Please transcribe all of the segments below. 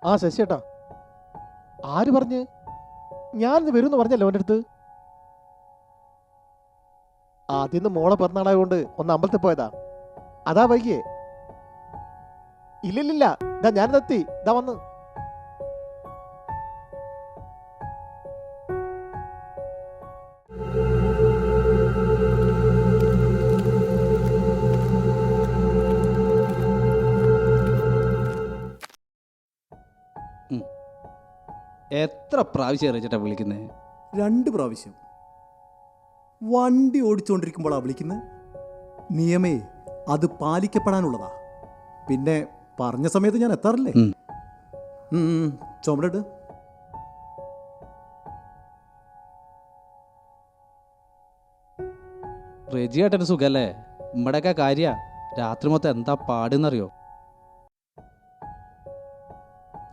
ആ ശശിയേട്ടാ, ആര് പറഞ്ഞ്? ഞാനിന്ന് വരുമെന്ന് പറഞ്ഞല്ലോ അവൻ്റെ അടുത്ത്. ആദ്യം മോളെ പിറന്നാളായതുകൊണ്ട് ഒന്ന് അമ്പലത്തിൽ പോയതാ, അതാ വൈകിയേ. ഇല്ലില്ലില്ല, ഇതാ ഞാനിതെത്തി, ഇതാ വന്ന്. എത്ര പ്രാവശ്യം അറിയിച്ചിട്ടാ വിളിക്കുന്നത്? 2 പ്രാവശ്യം. വണ്ടി ഓടിച്ചുകൊണ്ടിരിക്കുമ്പോഴാണ് വിളിക്കുന്നത്. നിയമേ അത് പാലിക്കപ്പെടാനുള്ളതാ. പിന്നെ പറഞ്ഞ സമയത്ത് ഞാൻ എത്താറില്ലേ? ചുമടിട്ട്. റെജിയേട്ടന് സുഖല്ലേ? നമ്മുടെയൊക്കെ കാര്യ രാത്രി മൊത്തം എന്താ പാടുന്നറിയോ?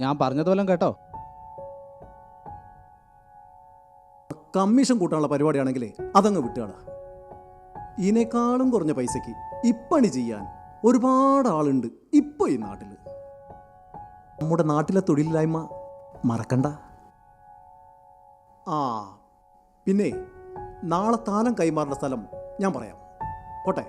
ഞാൻ പറഞ്ഞതുപോലെ കേട്ടോ. കമ്മീഷൻ കൂട്ടാനുള്ള പരിപാടിയാണെങ്കിലേ അതങ്ങ് വിട്ടുകളാ. ഇതിനേക്കാളും കുറഞ്ഞ പൈസയ്ക്ക് ഇപ്പണി ചെയ്യാൻ ഒരുപാട് ആളുണ്ട് ഇപ്പോൾ ഈ നാട്ടിൽ. നമ്മുടെ നാട്ടിലെ തൊഴിലില്ലായ്മ മറക്കണ്ട. ആ പിന്നെ നാളെ താലം കൈമാറുന്ന സ്ഥലം ഞാൻ പറയാം. പോട്ടെ.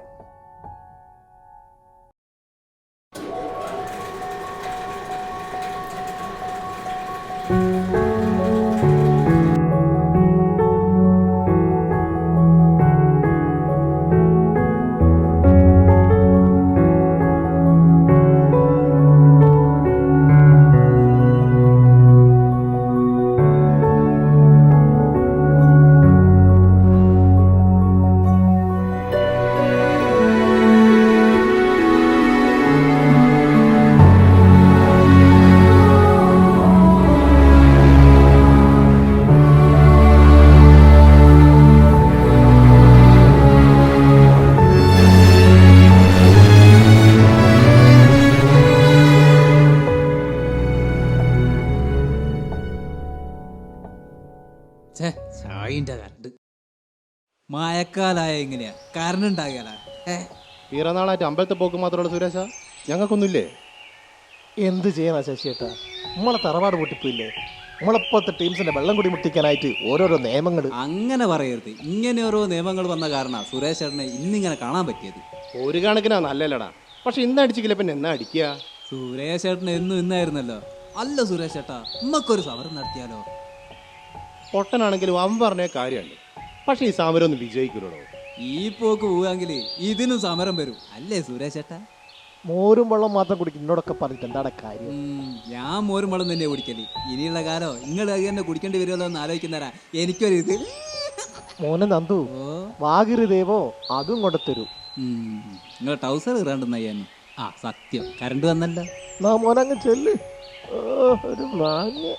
ചായന്റെ കറണ്ട് മഴക്കാലായ എങ്ങനെയാ കറണ്ട് ഉണ്ടാകിയാല? പിറന്നാളായിട്ട് അമ്പലത്തിൽ പോക്ക് മാത്രമുള്ള സുരേഷ, ഞങ്ങൾക്കൊന്നുമില്ലേ? എന്ത് ചെയ്യാനാ ശശിയേട്ടാ, നമ്മളെ തറവാട് പൊട്ടിപ്പോയില്ലേ? നമ്മളിപ്പോഴത്തെ ടീംസിന്റെ വെള്ളം കൂടി മുട്ടിക്കാനായിട്ട് ഓരോരോ നിയമങ്ങൾ. അങ്ങനെ പറയരുത്. ഇങ്ങനെ ഓരോ നിയമങ്ങൾ വന്ന കാരണം സുരേഷ് ചേട്ടനെ ഇന്നിങ്ങനെ കാണാൻ പറ്റിയത്. ഒരു കണക്കിനാ നല്ലല്ലടാ, പക്ഷെ ഇന്ന് അടിച്ചില്ല പിന്നെ എന്നാ അടിക്കുക? സുരേഷ് ചേട്ടന് എന്നും ഇന്നായിരുന്നല്ലോ. അല്ല സുരേഷ് ചേട്ടാ, നമ്മക്കൊരു സമരം നടത്തിയാലോ? പൊട്ടനാണെങ്കിലും അവൻ പറഞ്ഞ കാര്യമുണ്ട്, പക്ഷെ ഈ സമരം ഒന്നും വിജയിക്കൂലോ. ഈ പോക്ക് പോവാങ്കിൽ ഇതിനും സമരം വരും അല്ലേ സുരേഷ് ചേട്ടാ? മോരും വെള്ളം മാത്രം കുടിക്കും എന്നോടൊക്കെ പറഞ്ഞിട്ട് എന്താണ് കാര്യം? ഞാൻ മോരും വെള്ളം തന്നെ കുടിക്കല്. ഇനിയുള്ള കാലോ നിങ്ങൾ അത് തന്നെ കുടിക്കേണ്ടി വരുമല്ലോ എന്ന് ആലോചിക്കുന്നവരാ എനിക്കൊരു ഇത്. മോനെ നന്ദു, വാഗിരി ദേവോ അതും കൊണ്ട് തരൂ. നിങ്ങൾ ടൗസർ ഇറാണ്ടെന്നായിരുന്നു. ആ സത്യം, കറണ്ട് വന്നല്ലോ. മോനങ്ങ് ചെല്ല്. ഒരു മാന്യ.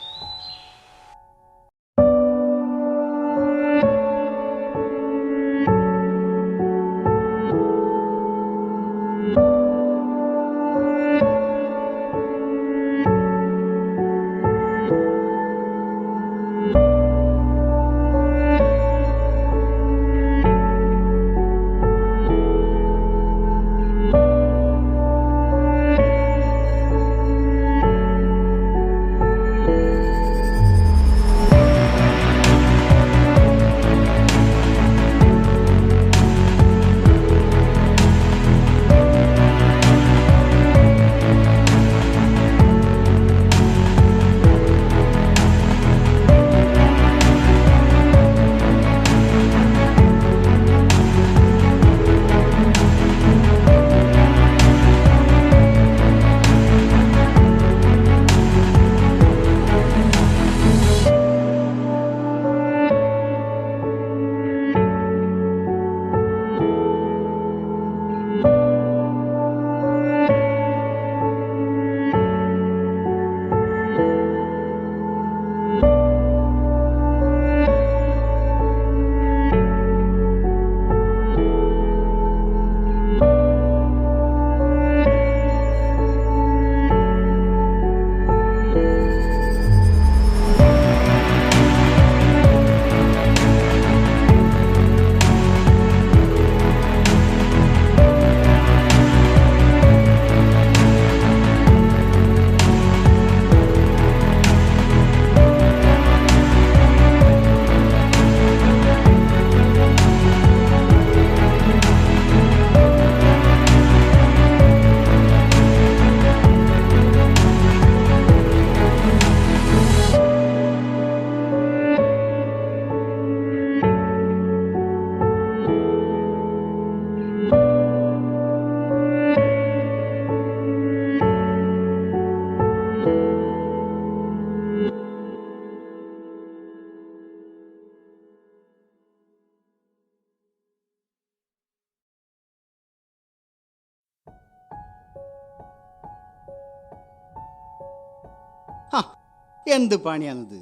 എന്ത് പണിയാണിത്?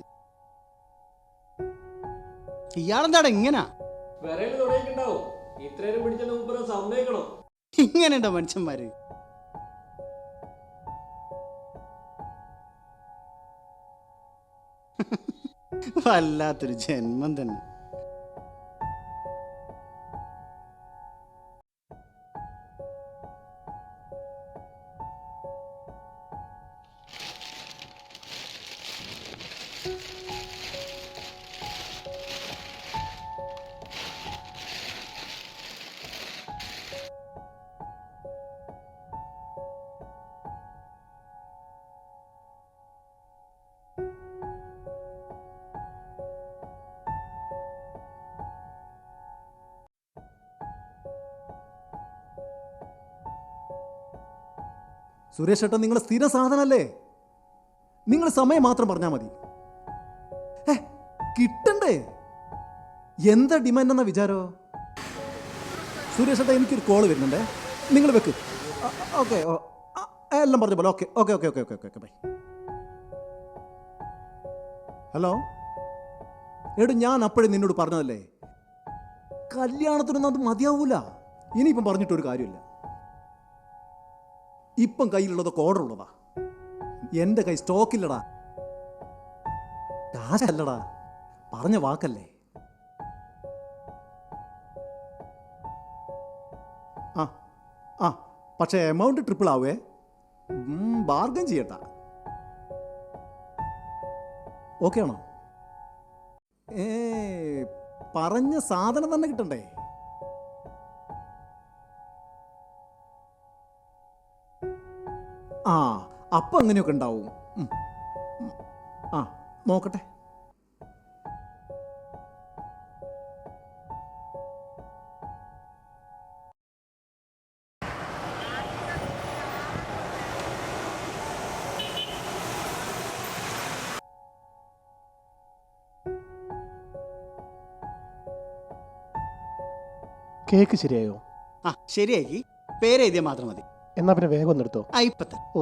ഇയാളെന്താടാ ഇങ്ങനെ? ഇങ്ങനെയുണ്ടോ മനുഷ്യന്മാര്? വല്ലാത്തൊരു ജന്മം തന്നെ. സുരേഷ് ഏട്ടൻ നിങ്ങളെ സ്ഥിര സാധനല്ലേ? നിങ്ങൾ സമയം മാത്രം പറഞ്ഞാൽ മതി. കിട്ടണ്ടേ? എന്താ ഡിമാൻഡ് എന്ന വിചാരോ? സുരേഷ് ഏട്ടാ, എനിക്കൊരു കോള് വരുന്നുണ്ടേ, നിങ്ങൾ വെക്ക്. ഓക്കെ, എല്ലാം പറഞ്ഞ പോലെ. Okay okay okay okay okay okay bye. Hello എടോ, ഞാൻ അപ്പോഴേ നിന്നോട് പറഞ്ഞതല്ലേ, കല്യാണത്തിനൊന്നും അത് മതിയാവൂല. ഇനിയിപ്പം പറഞ്ഞിട്ടൊരു കാര്യമില്ല. ഇപ്പം കയ്യിലുള്ളതൊക്കെ ഓർഡർ ഉള്ളതാ. എൻ്റെ കൈ സ്റ്റോക്കില്ലടാ. കാശല്ലടാ, പറഞ്ഞ വാക്കല്ലേ. ആ ആ പക്ഷേ എമൗണ്ട് ട്രിപ്പിൾ ആവേ. ബാർഗൻ ചെയ്യട്ടാ. ഓക്കെ ആണോ? പറഞ്ഞ സാധനം തന്നെ കിട്ടണ്ടേ? ആ അപ്പം അങ്ങനെയൊക്കെ ഉണ്ടാവും. ആ നോക്കട്ടെ. കേക്ക് ശരിയായോ? ആ ശരിയാക്കി. പേരെഴുതിയാൽ മാത്രം മതി. എന്നാ പിന്നെ വേഗം ഒന്ന് എടുത്തോ. ഇപ്പത്തെ ഓ,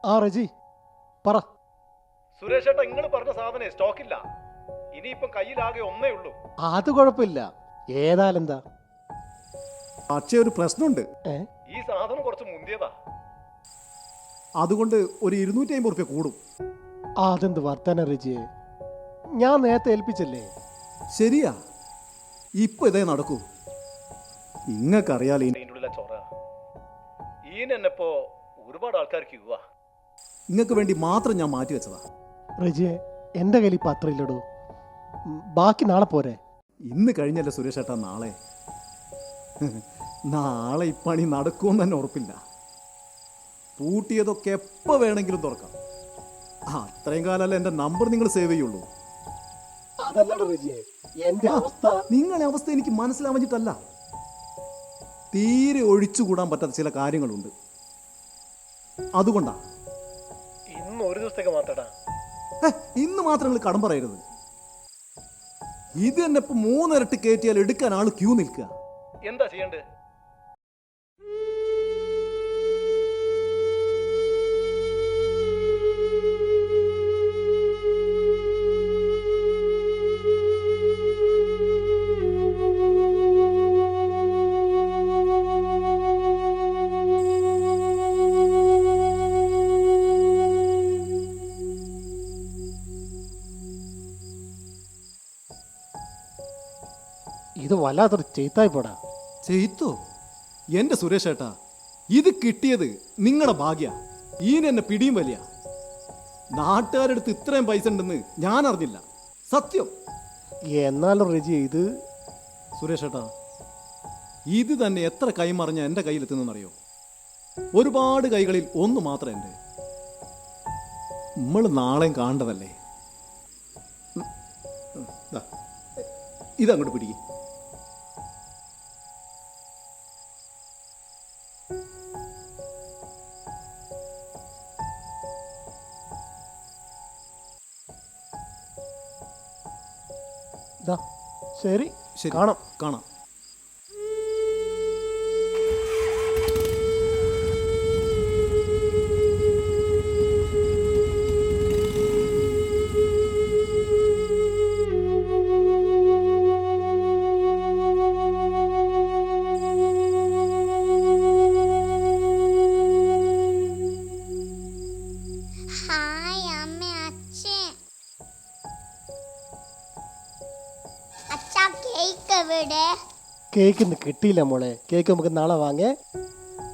ആ റജി പറ. സുരേഷ് ഏട്ടാ, നിങ്ങൾ പറഞ്ഞ സാധനം സ്റ്റോക്കില്ല. ഇനിയിപ്പം കയ്യിലാകെ ഒന്നേ ഉള്ളൂ. അത് കുഴപ്പമില്ല, ഏതായാലെന്താ. പക്ഷേ ഒരു പ്രശ്നമുണ്ട്. ഈ സാധനം കുറച്ച് മുന്തിയതാ. അതുകൊണ്ട് ഒരു 250 റുപ്യ കൂടും. അതെന്ത് വർത്താന റജിയെ, ഞാൻ നേരത്തെ ഏൽപ്പിച്ചല്ലേ. ശരിയാ, ഇപ്പൊ ഇതേ നടക്കൂ. ഇങ്ങക്കറിയാലോ ഇതിൻ്റെ ഉള്ളിലെ ചൊറ. ഈനെന്നപ്പോ ഒരുപാട് ആൾക്കാർ ക്യൂവാ. നിങ്ങൾക്ക് വേണ്ടി മാത്രം ഞാൻ മാറ്റി വെച്ചതാ. റജിയെ, എൻ്റെ കയ്യിൽ ഇപ്പം അത്ര ഇല്ലടോ. ബാക്കി നാളെ പോരെ? ഇന്ന് കഴിഞ്ഞല്ലേ സുരേഷ് ഏട്ടാ, നാളെ. നാളെ ഈ പണി നടക്കുമെന്ന് തന്നെ ഉറപ്പില്ല. പൂട്ടിയതൊക്കെ എപ്പോൾ വേണമെങ്കിലും തുറക്കാം. അത്രയും കാലമല്ല എൻ്റെ നമ്പർ നിങ്ങൾ സേവ് ചെയ്യുള്ളൂ. നിങ്ങളെ അവസ്ഥ എനിക്ക് മനസ്സിലാവഞ്ഞിട്ടല്ല, തീരെ ഒഴിച്ചുകൂടാൻ പറ്റാത്ത ചില കാര്യങ്ങളുണ്ട്. അതുകൊണ്ടാ. ഇന്ന് ഒരു ദിവസത്തേക്ക് മാത്രടാ. ഇന്ന് മാത്രം നിങ്ങൾ കടം പറയരുത്. ഇത് തന്നെ ഇപ്പൊ 3 ഇരട്ടി കയറ്റിയാൽ എടുക്കാൻ ആള് ക്യൂ നിൽക്കുക. എന്താ ചെയ്യണ്ടേ? ഇത് വല്ലാത്തൊരു ചെയ്ത്തായി പോടാ. ചെയ്ത്തോ? എന്റെ സുരേഷ് ഏട്ടാ, ഇത് കിട്ടിയത് നിങ്ങളുടെ ഭാഗ്യ. എന്നെ പിടിയും വലിയ. നാട്ടുകാരെടുത്ത് ഇത്രയും പൈസ ഉണ്ടെന്ന് ഞാൻ അറിഞ്ഞില്ല, സത്യം. എന്നാലും റജി, ഇത് സുരേഷ് ഏട്ടാ, ഇത് തന്നെ എത്ര കൈമറിഞ്ഞ എൻ്റെ കയ്യിലെത്തുന്നറിയോ? ഒരുപാട് കൈകളിൽ ഒന്ന് മാത്രം എൻ്റെ. നമ്മൾ നാളെയും കാണേണ്ടതല്ലേ. ഇതങ്ങോട്ട് പിടിക്കും. ശരി, ശരി, കാണാം. കാണാം. ഹായ് അമ്മ, അച്ഛൻ. അച്ഛാ, കേക്ക് എവിടെ? കേക്ക് ഇന്ന് കിട്ടിയില്ല മോളെ. കേക്ക് നമുക്ക് നാളെ വാങ്ങേ.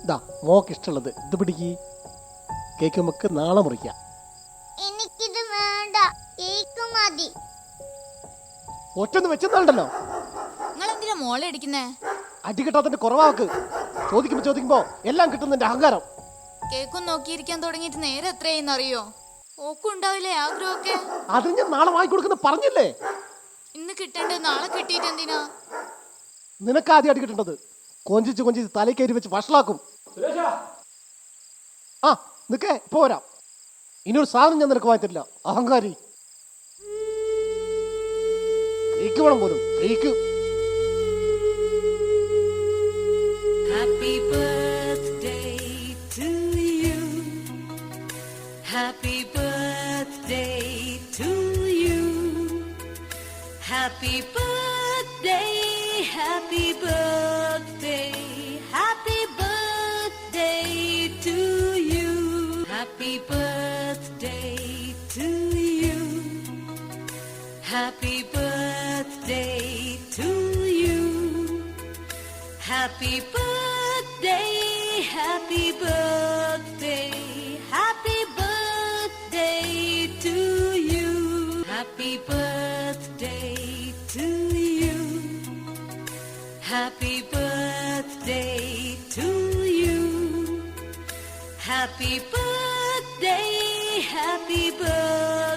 ഇതാ മോക്ക് ഇഷ്ടമുള്ളത് ഇത് പിടിക്ക്. കേക്ക് നമുക്ക് നാളെ മുറിക്കാം. എനിക്കിത് വേണ്ട, കേക്ക് മതി. ഒറ്റൊന്ന് വെച്ചെന്നുണ്ടല്ലോ, നിങ്ങൾ എന്തിനാ മോളെ അടിക്കുന്നേ? അടി കിട്ടാത്തതിന്റെ കുറവാക്ക്. ചോദിക്കുമ്പോ എല്ലാം കിട്ടുന്നതിന്റെ അഹങ്കാരം. കേക്കും നോക്കിയിരിക്കാൻ തുടങ്ങിയിട്ട് നേരെ എത്രയെന്ന് അറിയോ? ഓക്കുണ്ടാവില്ലേ ആഗ്രഹമൊക്കെ? അത് ഞാൻ നാളെ വാങ്ങിക്കൊടുക്കുന്ന പറഞ്ഞില്ലേ. ഇന്ന് കിട്ടേണ്ടത് നാളെ കിട്ടിയിട്ട് എന്തിനാ? നിനക്ക് ആദ്യം അടി കിട്ടേണ്ടത്. കൊഞ്ചിച്ച് തലക്കയറി വെച്ച് വഷളാക്കും. ആ നിക്കേ, ഇപ്പൊ വരാം. ഇനിയൊരു സാധനം ഞാൻ നിനക്ക് വാങ്ങിത്തരില്ല, അഹങ്കാരി. കേക്ക് വേണം പോലും, cake. Happy birthday to you. Happy birthday to you. Happy birthday, happy birthday, happy birthday to you. Happy birthday to you. Happy birthday to you. Happy birthday, happy birthday, happy birthday to you. Happy birthday to you. Happy birthday to you. Happy birthday, happy birthday.